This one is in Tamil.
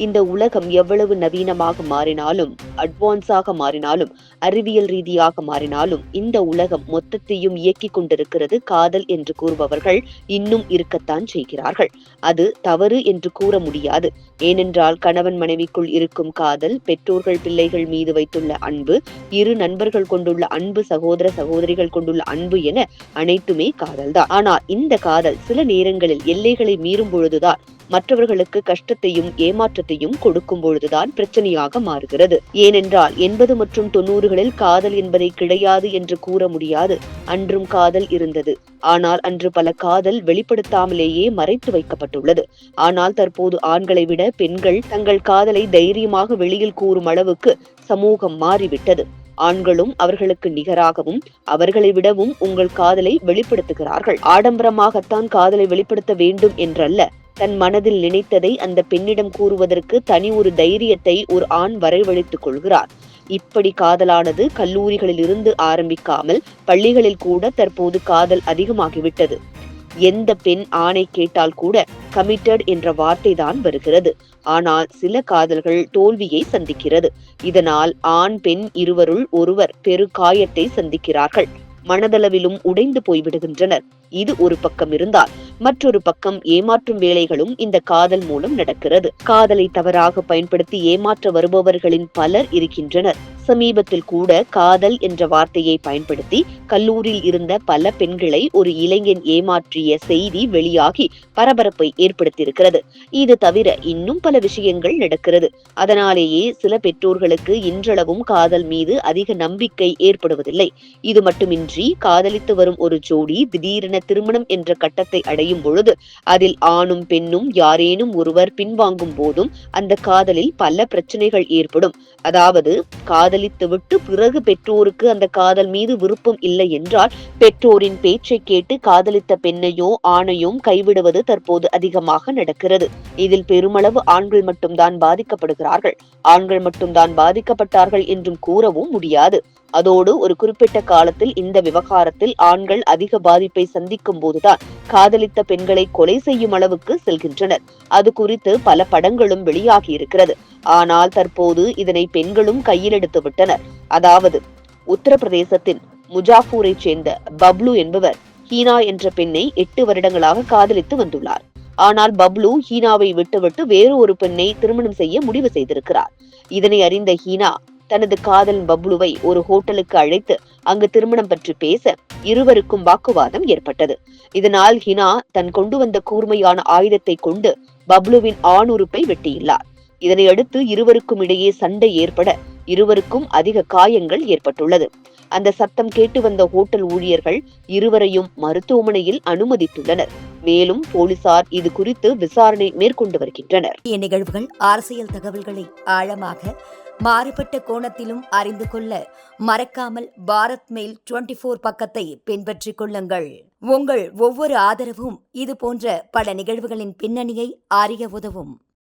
இந்த உலகம் எவ்வளவு நவீனமாக மாறினாலும், அட்வான்ஸாக மாறினாலும், அறிவியல் ரீதியாக மாறினாலும், இந்த உலகம் மொத்தத்தையும் இயக்கிக் கொண்டிருக்கிறது காதல் என்று கூறுபவர்கள் இன்னும் இருக்கத்தான் செய்கிறார்கள். அது தவறு என்று கூற முடியாது. ஏனென்றால் கணவன் மனைவிக்குள் இருக்கும் காதல், பெற்றோர்கள் பிள்ளைகள் மீது வைத்துள்ள அன்பு, இரு நண்பர்கள் கொண்டுள்ள அன்பு, சகோதர சகோதரிகள் கொண்டுள்ள அன்பு என அனைத்துமே காதல்தான். ஆனால் இந்த காதல் சில நேரங்களில் எல்லைகளை மீறும் பொழுதுதான், மற்றவர்களுக்கு கஷ்டத்தையும் ஏமாற்றத்தையும் கொடுக்கும் பொழுதுதான் பிரச்சனையாக மாறுகிறது. ஏனென்றால் 80 மற்றும் 90களில் காதல் என்பதை கிடையாது என்று கூற முடியாது. அன்றும் காதல் இருந்தது. ஆனால் அன்று பல காதல் வெளிப்படுத்தாமலேயே மறைத்து வைக்கப்பட்டுள்ளது. ஆனால் தற்போது ஆண்களை விட பெண்கள் தங்கள் காதலை தைரியமாக வெளியில் கூறும் அளவுக்கு சமூகம் மாறிவிட்டது. ஆண்களும் அவர்களுக்கு நிகராகவும் அவர்களை விடவும் உங்கள் காதலை வெளிப்படுத்துகிறார்கள். ஆடம்பரமாகத்தான் காதலை வெளிப்படுத்த வேண்டும் என்றல்ல, தன் மனதில் நினைத்ததை அந்த பெண்ணிடம் கூறுவதற்கு தனி ஒரு தைரியத்தை ஒரு ஆண் வரவழைத்துக் கொள்கிறார். இப்படி காதலானது கல்லூரிகளில் இருந்து ஆரம்பிக்காமல் பள்ளிகளில் கூட தற்போது காதல் அதிகமாகிவிட்டது. எந்த பெண் ஆணை கேட்டால் கூட கமிட்டட் என்ற வார்த்தை தான் வருகிறது. ஆனால் சில காதல்கள் தோல்வியை சந்திக்கிறது. இதனால் ஆண் பெண் இருவருள் ஒருவர் பெரு காயத்தை சந்திக்கிறார்கள். மனதளவிலும் உடைந்து போய்விடுகின்றனர். இது ஒரு பக்கம் இருந்தால், மற்றொரு பக்கம் ஏமாற்றும் வேலைகளும் இந்த காதல் மூலம் நடக்கிறது. காதலை தவறாக பயன்படுத்தி ஏமாற்ற வருபவர்களின் பலர் இருக்கின்றனர். சமீபத்தில் கூட காதல் என்ற வார்த்தையை பயன்படுத்தி கல்லூரியில் இருந்த பல பெண்களை ஒரு இளைஞன் ஏமாற்றிய செய்தி வெளியாகி பரபரப்பை ஏற்படுத்தியிருக்கிறது. இது தவிர இன்னும் பல விஷயங்கள் நடக்கிறது. அதனாலேயே சில பெற்றோர்களுக்கு இன்றளவும் காதல் மீது அதிக நம்பிக்கை ஏற்படுவதில்லை. இது மட்டுமின்றி காதலித்து வரும் ஒரு ஜோடி திடீரென திருமணம் என்ற கட்டத்தை அடையும் பொழுது அதில் ஆணும் பெண்ணும் யாரேனும் ஒருவர் பின்வாங்கும் போதும் அந்த காதலில் பல பிரச்சனைகள் ஏற்படும். அதாவது காதலித்து விட்டு பிறகு பெற்றோருக்கு அந்த காதல் மீது விருப்பம் இல்லை என்றால் பெற்றோரின் பேச்சை கேட்டு காதலித்த பெண்ணையோ ஆணையோ கைவிடுவது தற்போது அதிகமாக நடக்கிறது. இதில் பெருமளவு ஆண்கள் மட்டும்தான் பாதிக்கப்படுகிறார்கள். ஆண்கள் மட்டும்தான் பாதிக்கப்பட்டார்கள் என்றும் கூறவும் முடியாது. அதோடு ஒரு குறிப்பிட்ட காலத்தில் இந்த விவகாரத்தில் ஆண்கள் அதிக பாதிப்பை சந்திக்கும் போதுதான் காதலித்த பெண்களை கொலை செய்யும் அளவுக்கு செல்கின்றனர். அது குறித்து பல படங்களும் வெளியாகி இருக்கிறது. ஆனால் தற்போது இதனை பெண்களும் கையில் எடுத்து விட்டனர். அதாவது உத்தரப்பிரதேசத்தின் முஜாஃபூரை சேர்ந்த பப்ளு என்பவர் ஹீனா என்ற பெண்ணை 8 வருடங்களாக காதலித்து வந்துள்ளார். ஆனால் பப்ளு ஹீனாவை விட்டுவிட்டு வேறு ஒரு பெண்ணை திருமணம் செய்ய முடிவு செய்திருக்கிறார். இதனை அறிந்த ஹீனா தனது காதல் பப்ளுவை ஒரு ஹோட்டலுக்கு அழைத்து அங்கு திருமணம் பற்றி பேச இருவருக்கும் வாக்குவாதம் ஏற்பட்டது. இதனால் ஹினா தன் கொண்டு வந்த கூர்மையான ஆயுதத்தை கொண்டு பப்ளுவின் ஆண் உறுப்பை வெட்டியுள்ளார். இதனையடுத்து இருவருக்கும் இடையே சண்டை ஏற்பட இருவருக்கும் அதிக காயங்கள் ஏற்பட்டுள்ளது. அந்த சத்தம் கேட்டு வந்த ஹோட்டல் ஊழியர்கள் இருவரையும் மருத்துவமனையில் அனுமதித்துள்ளனர். மேலும் போலீசார் இது குறித்து விசாரணை மேற்கொண்டு வருகின்றனர். நிகழ்வுகள் அரசியல் தகவல்களை ஆழமாக மாறுபட்ட கோணத்திலும் அறிந்து கொள்ள மறக்காமல் பாரத் மெயில் 24 பக்கத்தை பின்பற்றிக் கொள்ளுங்கள். உங்கள் ஒவ்வொரு ஆதரவும் இது போன்ற பல நிகழ்வுகளின் பின்னணியை அறிய உதவும்.